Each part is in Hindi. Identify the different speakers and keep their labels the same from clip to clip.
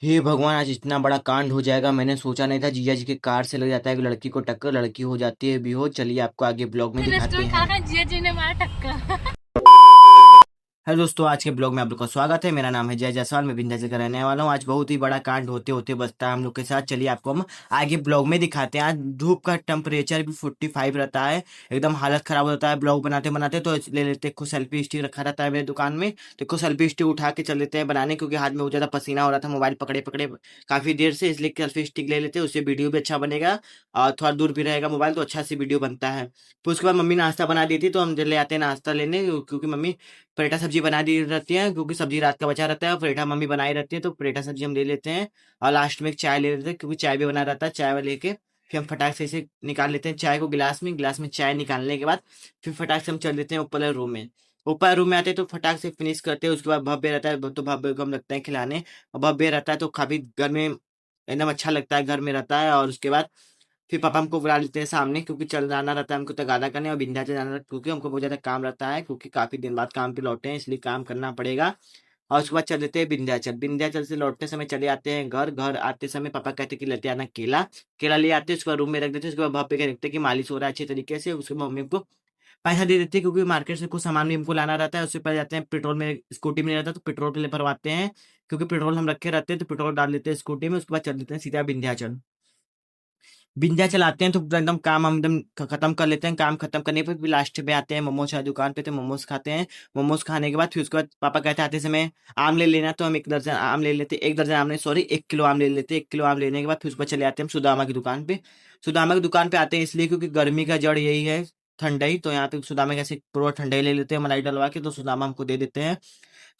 Speaker 1: हे भगवान, आज इतना बड़ा कांड हो जाएगा मैंने सोचा नहीं था। जीजा जी के कार से लग जाता है एक लड़की को टक्कर, लड़की हो जाती है बेहोश। चलिए आपको आगे ब्लॉग में दिखाते
Speaker 2: रेस्टोरेंट
Speaker 1: हैं।
Speaker 2: खाना जिया जी ने मारा टक्कर।
Speaker 1: हेलो दोस्तों, आज के ब्लॉग में आप लोग का स्वागत है। मेरा नाम है जय जायसवाल, मैं विंध्याचल का रहने वाला हूँ। आज बहुत ही बड़ा कांड होते होते बचता है हम लोग के साथ। चलिए आपको हम आगे ब्लॉग में दिखाते हैं। आज धूप का टेम्परेचर भी 45 रहता है, एकदम हालत खराब होता है ब्लॉग बनाते बनाते। तो ले लेते हैं, खुद सेल्फी स्टिक रखा रहता है मेरे दुकान में, तो खुद सेल्फी स्टिक उठा के चल लेते हैं बनाने, क्योंकि हाथ में बहुत ज्यादा पसीना हो रहा था मोबाइल पकड़े पकड़े काफी देर से, इसलिए सेल्फी स्टिक ले लेते हैं। उससे वीडियो भी अच्छा बनेगा और थोड़ा दूर भी रहेगा मोबाइल, तो अच्छा से वीडियो बनता है। फिर उसके बाद मम्मी नाश्ता बना दी थी, तो हम ले आते हैं नाश्ता लेने, क्योंकि मम्मी पराठा सब्जी बना दी रहती है, क्योंकि सब्जी रात का बचा रहता है और पराठा मम्मी बनाई रहती है, तो पराठा सब्जी हम ले लेते हैं। और लास्ट में एक चाय ले लेते हैं, क्योंकि चाय भी बना रहता है। चाय लेके फिर हम फटाक से इसे निकाल लेते हैं चाय को गिलास में चाय निकालने के बाद फिर फटाक से हम चल देते हैं ऊपर रूम में। ऊपर रूम में आते हैं तो फटाक से फिनिश करते हैं। उसके बाद भव्य रहता है, तो भव्य को हम लगता है खिलाने। और भव्य रहता है तो काफी घर में एकदम अच्छा लगता है, घर में रहता है। और उसके बाद फिर पापा हमको बुला लेते हैं सामने, क्योंकि चल जाना रहता है हमको तगादा करने और विंध्याचल जाना रहता है, क्योंकि हमको बहुत ज़्यादा काम रहता है, क्योंकि काफ़ी दिन बाद काम पे लौटे हैं, इसलिए काम करना पड़ेगा। और उसके बाद चल देते हैं विंध्याचल। विंध्याचल से लौटते समय चले आते हैं घर। घर आते समय पापा कहते हैं कि लेते आना केला। केला ले आते हैं, उसके बाद रूम में रख देते हैं। उसके बाद भापे के रखते हैं कि मालिश हो रहा है अच्छे तरीके से। उसके बाद मम्मी को पैसा दे देते हैं, क्योंकि मार्केट से कुछ सामान भी हमको लाना रहता है। उससे पहले जाते हैं पेट्रोल में, स्कूटी में नहीं रहता तो पेट्रोल पे भरवाते हैं, क्योंकि पेट्रोल हम रखे रहते हैं, तो पेट्रोल डाल देते हैं स्कूटी में। उसके बाद चल देते हैं सीधा विंध्याचल। विंध्याचल आते हैं तो एकदम काम हम एकदम खत्म कर लेते हैं। काम खत्म करने पर भी लास्ट पे आते हैं मोमोज वाली दुकान पे, तो मोमोज खाते हैं। मोमोज खाने के बाद फिर उसके बाद पापा कहते हैं आते समय आम ले लेना, तो हम 1 दर्जन आम ले लेते, 1 दर्जन आम नहीं, सॉरी 1 किलो आम ले लेते। 1 किलो आम लेने के बाद फिर उसके बाद चले आते हैं हम सुदामा की दुकान पे। सुदामा की दुकान पे आते हैं इसलिए क्योंकि गर्मी का जड़ यही है, ठंडाई। तो यहाँ पे सुदामा कैसे पूरा ठंडाई ले लेते हैं मलाई डलवा के, तो सुदामा हमको दे देते हैं।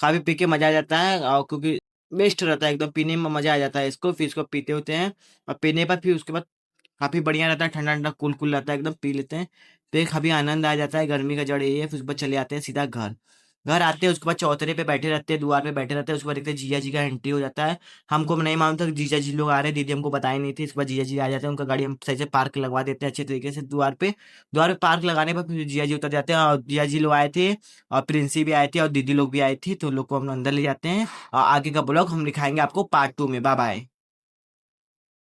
Speaker 1: काफी पी के मजा आ जाता है, और क्योंकि बेस्ट रहता है एकदम, पीने में मजा आ जाता है इसको। फिर इसको पीते होते हैं और पीने पर फिर उसके बाद काफ़ी बढ़िया रहता है, ठंडा-ठंडा, कूल-कूल रहता है एकदम, पी लेते हैं। तो एक काफ़ी आनंद आ जाता है, गर्मी का जड़ यही है। फिर उसके बाद चले आते हैं सीधा घर। घर आते हैं उसके बाद चौतरे पे बैठे रहते हैं, द्वार पे बैठे रहते हैं। उसके बाद देखते हैं जीजा जी का एंट्री हो जाता है। हमको नहीं मालूम था कि जीजा जी लोग आ रहे हैं, दीदी हमको बताई नहीं थी। इसके बाद जीजा जी आ जाते हैं, उनका गाड़ी हम सही से पार्क लगवा देते हैं अच्छे तरीके से द्वार पे। द्वार पे पार्क लगाने पर फिर जीजा जी उतर जाते हैं, और जीजा जी लोग आए थे और प्रिंसी भी आए थे और दीदी लोग भी आई थी, तो उन लोग को हम अंदर ले जाते हैं। और आगे का ब्लॉग हम दिखाएँगे आपको पार्ट 2 में। Bye bye.